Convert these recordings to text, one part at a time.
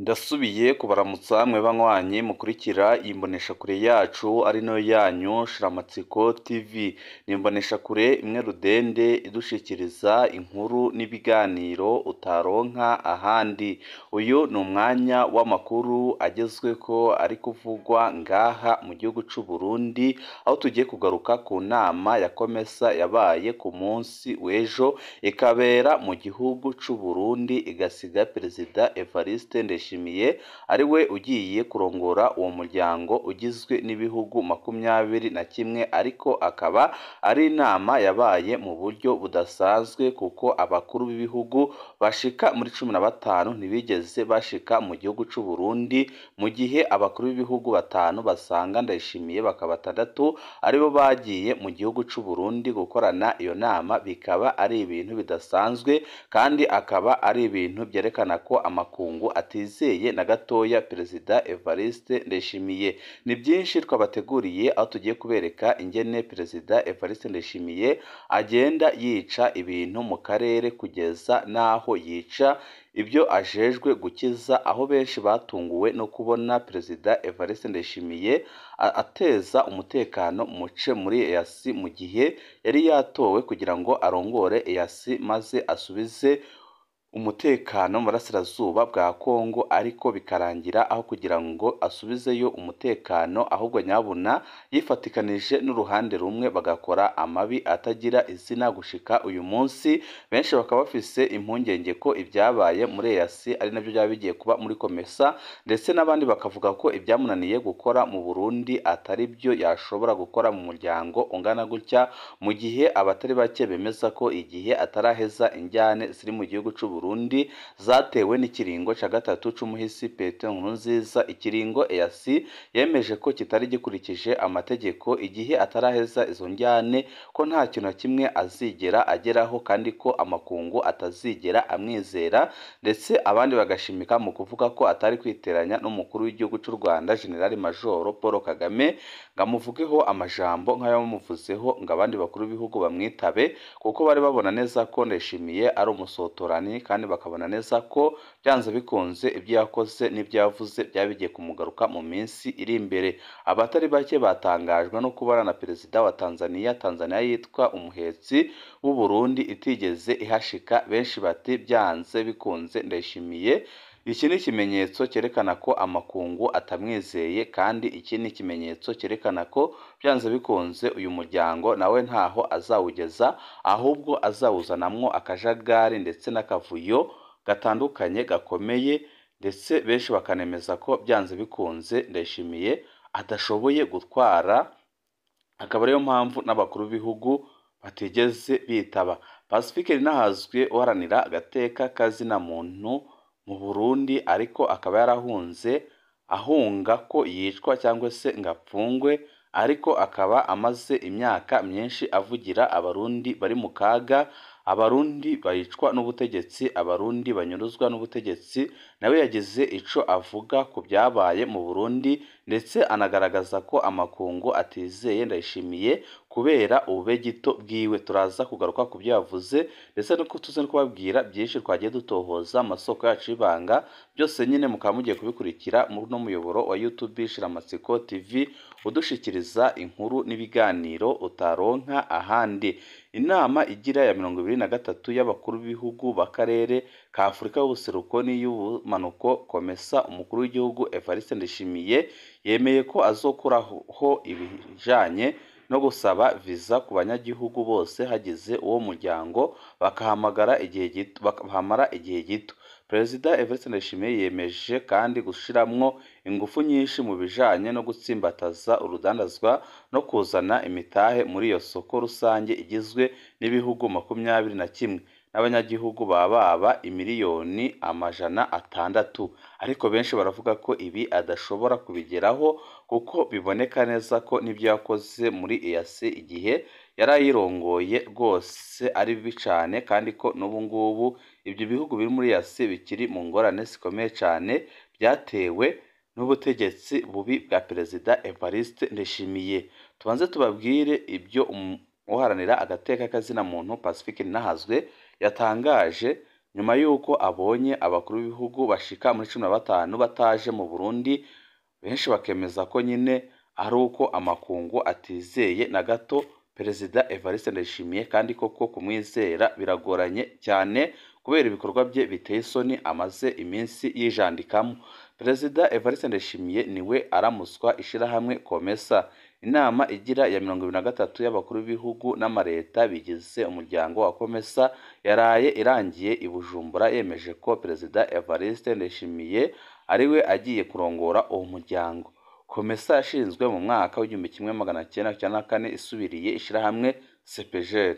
Ndasubiye kubaramutsa mwe banywanyi mukurikira imbonesha kure yacu ari no yanyu Shiramatsiko TV. Ni imbonesha kure imwe rudende idushikiriza inkuru n'ibiganiro utaronka ahandi. Uyu ni umwanya w'amakuru agezweko ari kuvugwa ngaha mu gihugu c'u Burundi, aho tugiye kugaruka ku nama ya komesa yabaye ku munsi w'ejo ikabera mu gihugu c'u Burundi, igasiga Perezida Evariste Ndayishimiye ari we ugiye kurongora uwo muryango ugizwe n'ibihugu 21, ariko akaba ari inama yabaye mu buryo budasanzwe kuko abakuru b'ibihugu bashika muri 15 ntibigeze bashika mu gihugu c'u Burundi, mu gihe abakuru b'ibihugu 5 basanga Ndayishimiye bakaba 6 aribo bagiye mu gihugu c'u Burundi gukorana iyo nama. Bikaba ari ibintu bidasanzwe kandi akaba ari ibintu byerekana ko amakungu atizeye na gatoya Perezida Evariste Ndayishimiye. Ni byinshi twabateguriye aho tugiye kubereka ingene Perezida Evariste Ndayishimiye agenda yica ibintu mu karere kugeza naho yica ibyo ajejwe gukiza, aho benshi batunguwe no kubona Perezida Evariste Ndayishimiye ateza umutekano muce muri EAC mu gihe yari yatowe kugira ngo arongore EAC maze asubize umutekano mu burasirazuba bwa Kongo, ariko bikarangira aho kugira ngo asubizeyo umutekano ahubwo nyabuna yifatikanije n'uruhande rumwe bagakora amabi atagira izina. Gushika uyu munsi benshi bakaba bafise impungenge ko ibyabaye muri EAC ari nabyo byaba bigiye kuba muri komesa, ndetse n'abandi bakavuga ko ibyamunaniye gukora mu Burundi atari byo yashobora gukora mu muryango ungana gutya, mu gihe abatari bake bemeza ko igihe ataraheza injyane ziri mu gihugu c'u Burundi zatewe n'ikiringo ca gatatu c'umuhisi Petero Nkurunziza, ikiringo EAC yemeje ko kitari gikurikije amategeko, igihe ataraheza izo njyane ko nta kintu na kimwe azigera ageraho kandi ko amakungu atazigera amwizera, ndetse abandi bagashimika mu kuvuga ko atari kwiteranya n'umukuru w'igihugu c'u Rwanda General Major Paul Kagame ngamuvugeho amajambo nk'ayo bamuvuzeho ngo abandi bakuru b'ibihugu bamwitabe, kuko bari babona neza ko Ndayishimiye ari umusotorani kandi bakabona neza ko byanze bikunze ibyo yakoze n'ibyo yavuze byabigiye kumugaruka mu minsi iri imbere. Abatari bake batangajwe no kubana na Perezida wa Tanzania yitwa umuhetsi w'u Burundi itigeze ihashika. Benshi bati byanze bikunze Ndayishimiye. Iki ni ikimenyetso cyerekana ko amakungu atamwizeye, kandi iki ni ikimenyetso cyerekana ko byanze bikunze uyu muryango nawe ntaho azawugeza, ahubwo azawuzanamwo akajagari ndetse n'akavuyo gatandukanye gakomeye, ndetse benshi bakanemeza ko byanze bikunze Ndayishimiye adashoboye gutwara. Akaba ariyo mpamvu n'abakuru b'ibihugu batigeze bitaba. Pasifiq Nininahazwe uharanira agateka kazina muntu mu Burundi, ariko akaba yarahunze ahunga ko yicwa cyangwa se ngapfungwe, ariko akaba amaze imyaka myinshi avugira abarundi bari mu kaga, abarundi bayicwa n'ubutegetsi, abarundi banyuruzwa n'ubutegetsi. Nawe yagize ico avuga ku byabaye mu Burundi, ndetse anagaragaza ko amakungu atizeye Ndayishimiye kubera ububegito bwiwe. Turaza kugaruka ku byo yavuze, ndetse no tuze no kubabwira byinshi twagiye dutohoza amasoko yacu y'ibanga, byose nyine mukaba mugiye kubikurikira muri no muyoboro wa YouTube Shiramatsiko TV udushikiriza inkuru n'ibiganiro utaronka ahandi. Inama igira ya 23 y'abakuru b'ibihugu b'akarere ka Afurika y'ubuseruko n'iy'ubumanuko komesa, umukuru w'igihugu Evariste Ndayishimiye yemeye ko azokuraho ibijanye no gusaba visa ku banyagihugu bose hagize uwo muryango bakahamara igihe gito. Perezida Evariste Ndayishimiye yemeje kandi gushiramwo ingufu nyinshi mu bijanye no gutsimbataza urudandazwa no kuzana imitahe muri iyo soko rusange igizwe n'ibihugu 21 n'abanyagihugu baba imiliyoni 600. Ariko benshi baravuga ko ibi adashobora kubigeraho kuko biboneka neza ko n'ibyo yakoze muri EAC igihe yarayirongoye rwose ari bibi cyane, kandi ko n'ubu ngubu ibyo bihugu biri muri EAC bikiri mu ngorane zikomeye cyane byatewe n'ubutegetsi bubi bwa Perezida Evariste Ndayishimiye. Tubanze tubabwire ibyo uharanira agateka kazina muntu Pasifiq Nininahazwe yatangaje nyuma y'uko abonye abakuru b'ibihugu bashika muri 15 bataje mu Burundi, benshi bakemeza ko nyine ari uko amakungu atizeye na gato Perezida Evariste Ndayishimiye, kandi koko kumwizera biragoranye cyane kubera ibikorwa bye biteye isoni amaze iminsi yijandikamo. Perezida Evariste Ndayishimiye niwe aramuswa ishirahamwe Komesa, inama igira ya 23 y'abakuru b'ibihugu n'amareta bigize umuryango wa Komesa yaraye irangiye i Bujumbura, yemeje ko Perezida Evariste Ndayishimiye ariwe agiye kurongora uwo muryango. Komesa yashinzwe mu mwaka w'1994 isubiriye ishirahamwe CPGL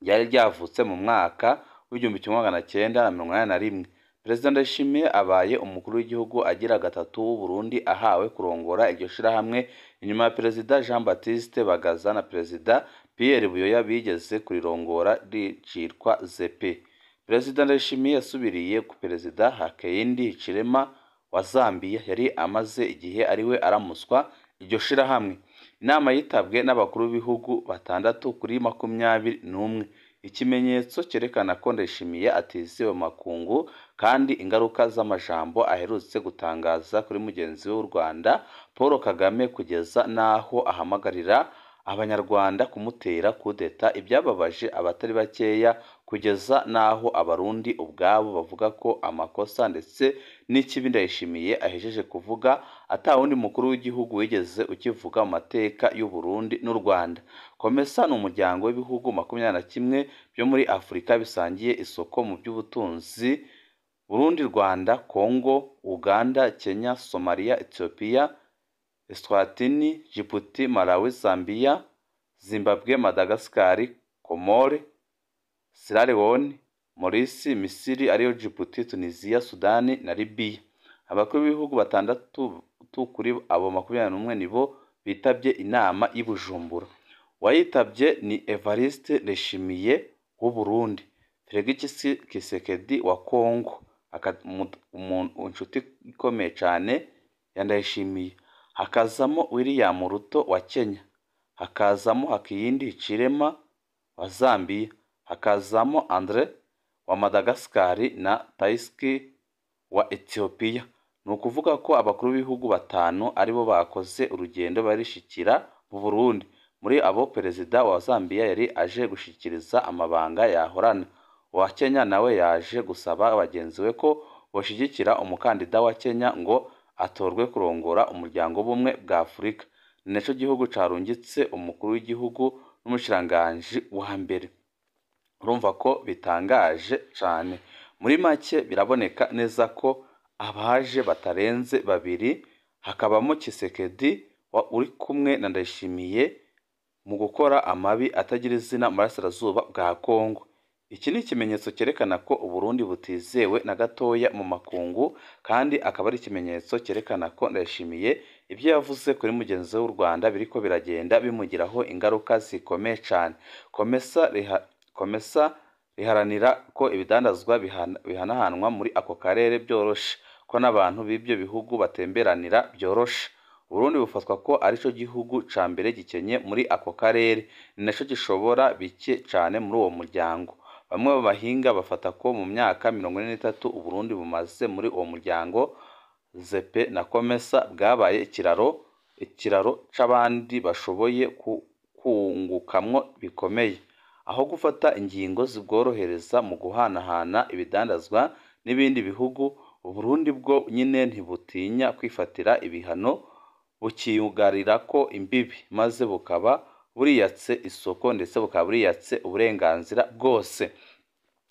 ryari ryavutse mu mwaka w'1981. Perezida Ndayishimiye abaye umukuru w'igihugu agira gatatu w'u Burundi ahawe kurongora iryo shirahamwe, inyuma ya Perezida Jean Baptiste Bagaza na Perezida Pierre Buyoya bigeze kurirongora ricirwa ZP. Perezida Ndayishimiye yasubiriye ku Perezida Hakainde Hichilema wa Zambia, yari amaze igihe ariwe aramuswa iryo shirahamwe. Inama yitabwe n'abakuru b'ibihugu 6 kuri 21, ikimenyetso cyerekana ko Ndayishimiye atiziwe makungu, kandi ingaruka z'amajambo aherutse gutangaza kuri mugenzi w'u Rwanda Paul Kagame, kugeza naho ahamagarira abanyarwanda kumutera kudeta, ibyababaje abatari bakeya, kugeza naho abarundi ubwabo bavuga ko amakosa ndetse n'ikibi Ndayishimiye ahejeje kuvuga atawundi mukuru w'igihugu wigeze ukivuga mu mateka y'u Burundi n'u Rwanda. Komesa ni umuryango w'ibihugu 21 byo muri Afurika bisangiye isoko mu by'ubutunzi: Burundi, Rwanda, Kongo, Uganda, Kenya, Somalia, Ethiopia, Eswatini, Djibouti, Malawi, Zambia, Zimbabwe, Madagascar, Comore, Sierra Leone, Maurice, Misiri ariyo Djibouti, Tunisia, Sudani na Libya. Abakuru b'ibihugu 6 kuri abo 21 nibo bitabye inama i Bujumbura. Wayitabye ni Evariste Ndayishimiye w'u Burundi, Felix Tshisekedi wa Kongo, inshuti ikomeye cyane ya Ndayishimiye, hakazamo William Ruto wa Kenya, hakazamo Hakainde Hichilema wa Zambia, hakazamo Andre wa Madagascar na Taiski wa Ethiopia. Ni ukuvuga ko abakuru b'ibihugu 5 aribo bakoze urugendo barishikira mu Burundi. Muri abo Perezida wa Zambia yari aje gushikiriza amabanga yahorana, wa Kenya nawe yaje gusaba bagenzi we ko boshigikira umukandida wa Kenya ngo atorwe kurongora umuryango bumwe bwa Afurika. Neco gihugu carungitse umukuru w'igihugu n'umushiranganje wa mbere. Urumva ko bitangaje cyane. Muri make biraboneka neza ko abaje batarenze 2, hakabamo Tshisekedi uri kumwe na Ndayishimiye mu gukora amabi atagira izina mu burasirazuba bwa Kongo. Iki ni ikimenyetso cyerekana ko Uburundi butizewe na gatoya mu makungu, kandi akaba ari ikimenyetso cyerekana ko Ndayishimiye ibyo yavuze kuri mugenzi w'u Rwanda biriko biragenda bimugiraho ingaruka zikomeye cyane. Komesa riharanira ko ibidandazwa bihanahanwa muri ako karere byoroshe, ko n'abantu b'ibyo bihugu batemberanira byoroshe. Burundi bufatwa ko arico gihugu ca mbere gikenye muri ako karere, ni naco gishobora bike cyane muri uwo muryango. Bamwe b'abahinga bafata ko mu myaka 43 Uburundi bumaze muri uwo muryango ZP na Komesa bwabaye ikiraro c'abandi bashoboye kungukamwo bikomeye, aho gufata ingingo zibworohereza mu guhanahana ibidandazwa n'ibindi bihugu. Uburundi bwo nyine ntibutinya kwifatira ibihano bukiyugarira ko imbibi, maze bukaba buriyatse isoko ndetse bukaba buriyatse uburenganzira bwose.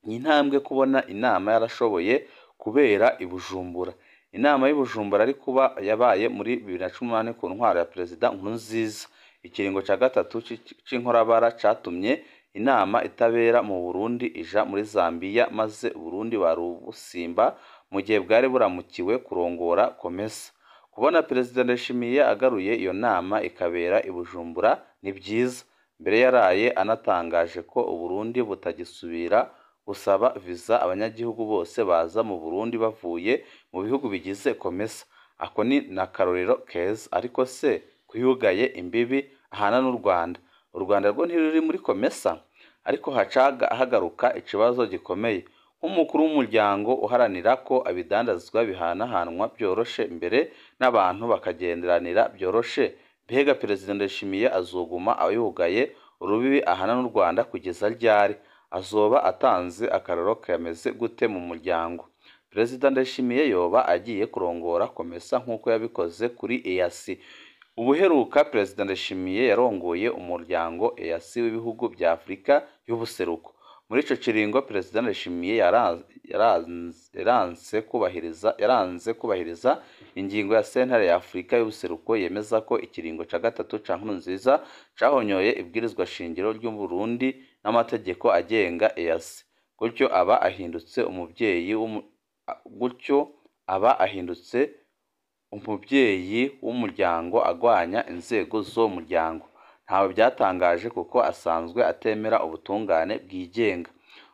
Ni intambwe kubona inama yarashoboye kubera i Bujumbura. Inama y'u Bujumbura ari kuba yabaye muri 2018 ku ntwaro ya Perezida Nkurunziza. Ikiringo ca gatatu c'inkorabara catumye inama itabera mu Burundi ija muri Zambia, maze Burundi barubusimba mu gihe bwari buramukiwe kurongora Komesa. Kubona Perezida Ndayishimiye agaruye iyo nama ikabera i Bujumbura ni byiza. Mbere yaraye anatangaje ko Uburundi butagisubira gusaba visa abanyagihugu bose baza mu Burundi bavuye mu bihugu bigize Komesa. Ako ni nakarorero keza. Ariko se kuyugaye imbibi ahana n'u Rwanda, u Rwanda rwo ntiruri muri Komesa? Ariko hacaga hagaruka ikibazo gikomeye, nk'umukuru w'umuryango uharanira ko abidandazwa bihanahanwa byoroshe mbere n'abantu bakagenderanira byoroshe, mbega Perezida Ndayishimiye azoguma ayugaye urubibi ahana n'u Rwanda kugeza ryari? Azoba atanze akaroro kameze gute mu muryango? Perezida Ndayishimiye yoba agiye kurongora komesa nk'uko yabikoze kuri EAC. Ubuheruka Perezida Ndayishimiye yarongoye umuryango EAC w'ibihugu bya Afurika y'ubuseruko. Muri ico kiringo Perezida Ndayishimiye yaranze kubahiriza ingingo ya sentare ya Afurika y'ubuseruko yemeza ko ikiringo ca gatatu ca Nkurunziza cahonyoye ibwirizwa shingiro ry'u Burundi n'amategeko agenga EAC. Gutyo aba ahindutse umuvyeyi w'umuryango agwanya inzego zo muryango. Ntawe byatangaje kuko asanzwe atemera ubutungane bwigenga.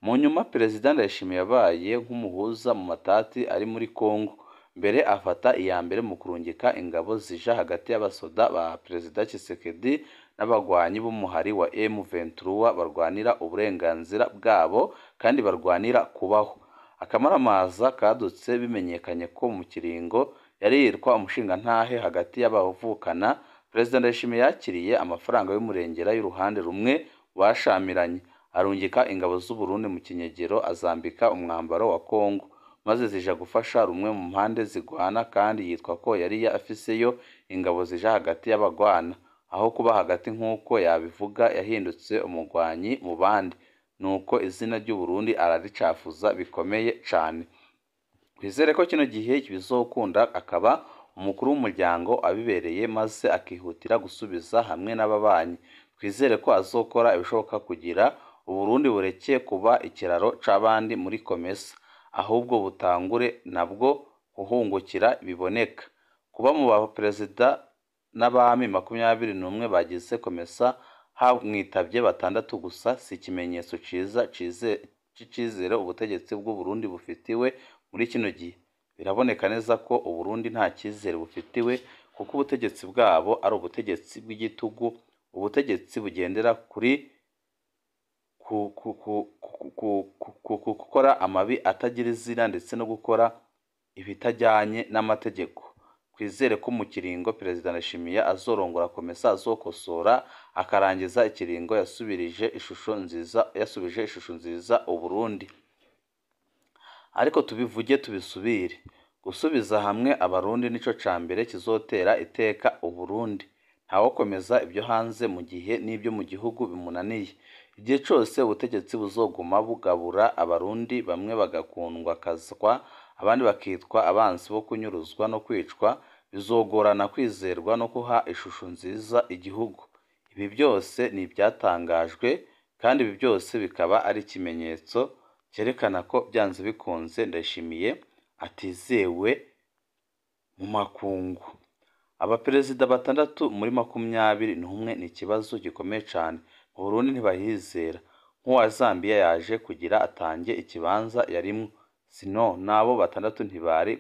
Mu nyuma Perezida Ndayishimiye yabaye nk'umuhuza mu matati ari muri Kongo. Mbere afata iya mbere mu kurungika ingabo zija hagati y'abasoda ba Perezida Tshisekedi n'abagwanyi b'umuhari wa M23 barwanira uburenganzira bwabo kandi barwanira kubaho. Akamaramaza kadutse bimenyekanye ko mu kiringo yari yitwa umushingantahe hagati y'abavukana. Perezida Ndayishimiye yakiriye amafaranga y'umurengera y'uruhande rumwe bashamiranye, arungika ingabo z'u Burundi mu kinyegero azambika umwambaro wa Kongo, maze zija gufasha rumwe mu mpande zigwana, kandi yitwa ko yari afiseyo ingabo zija hagati y'abagwana. Aho kuba hagati nk'uko yabivuga yahindutse umugwanyi mu bandi, nuko izina ry'u Burundi araricafuza bikomeye cane. Twizere ko kino gihe bizokunda akaba umukuru w'umuryango abibereye, maze akihutira gusubiza hamwe n'ababanyi. Twizere ko azokora ibishoboka kugira Uburundi burekeye kuba ikiraro c'abandi muri komesa, ahubwo butangure nabwo guhungukira biboneka. Kuba mu baperezida n'abami 21 bagize komesa hamwitavye 6 gusa si ikimenyetso ciza c'icizere ubutegetsi bw'u Burundi bufitiwe muri kino gihe. Biraboneka neza ko Uburundi nta cyizere bufitiwe, kuko ubutegetsi bwabo ari ubutegetsi bw'igitugu, ubutegetsi bugendera kuri gukora amabi atagira izina ndetse no gukora ibitajyanye n'amategeko. Twizere ko mu kiringo Perezida Ndayishimiye azorongora komesa azokosora akarangiza ikiringo yasubije ishusho nziza Uburundi. Ariko tubivuge tubisubire, gusubiza hamwe abarundi nico cambere kizotera iteka Uburundi. Ntawokomeza ibyo hanze mu gihe n'ibyo mu gihugu bimunaniye. Igihe cyose ubutegetsi buzoguma bugabura abarundi, bamwe bagakundwa kazwa abandi bakitwa abansi bo kunyuruzwa no kwicwa, bizogorana kwizerwa no kuha ishusho nziza igihugu. Ibi byose ni ibyatangajwe, kandi ibi byose bikaba ari ikimenyetso cyerekana ko byanze bikunze Ndayishimiye atizewe mu makungu. Abaperezida 6 muri 21 ni ikibazo gikomeye cyane. Mu Burundi ntibahizera. Nk'uwa Zambia yaje kugira atange ikibanza yarimwo, sino nabo 6 ntibari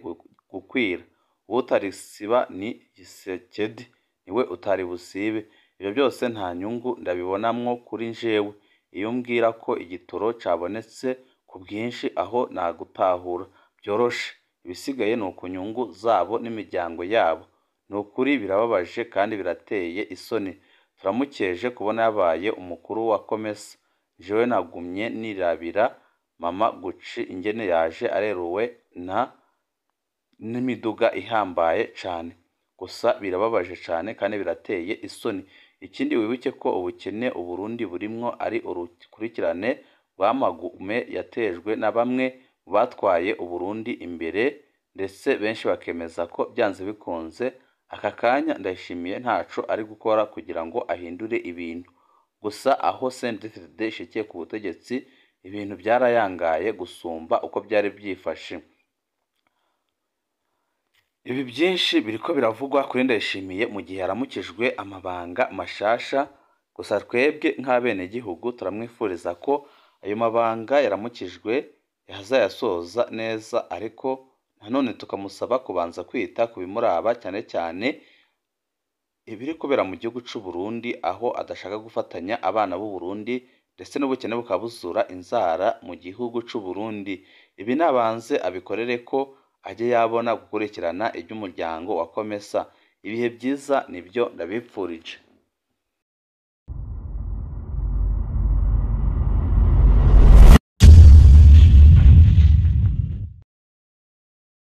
gukwira. Utarisiba ni Gisekedi, niwe utari busibe. Ibyo byose nta nyungu ndabibonamwo kuri njewe. Iyo mbwira ko igitoro cabonetse ku bwinshi aho nagutahura byoroshe, ibisigaye ni ukunyungu zabo n'imiryango yabo. Ni ukuri birababaje kandi birateye isoni. Turamukeje kubona yabaye umukuru wa komesa. Jewe nagumye nirabira mama Guci ingene yaje areruwe n'imiduga ihambaye cane. Gusa birababaje cane kandi birateye isoni. Ikindi wibuke ko ubukene Uburundi burimwo ari urukurikirane rw'amagume yatejwe na bamwe batwaye Uburundi imbere, ndetse benshi bakemeza ko byanze bikunze aka kanya Ndayishimiye ntaco ari gukora kugira ngo ahindure ibintu. Gusa aho CNDD ishikiye ku butegetsi, ibintu byarayangaye gusumba uko byari byifashe. Ibi byinshi biriko biravugwa kuri Ndayishimiye mu gihe yaramukijwe amabanga mashasha. Gusa twebwe nk'abene gihugu turamwifuriza ko ayo mabanga yaramukijwe yazayasoza neza, ariko nanone tukamusaba kubanza kwita ku bimuraba, cyane cyane ibiri kubera mu gihugu cy'u Burundi, aho adashaka gufatanya abana b'u Burundi ndetse n'ubukene bukaba buzura inzara mu gihugu c'u Burundi. Ibi nabanze abikorere ko ajye yabona gukurikirana iby'umuryango wa Komesa. Ibihe byiza nibyo ndabipfurije.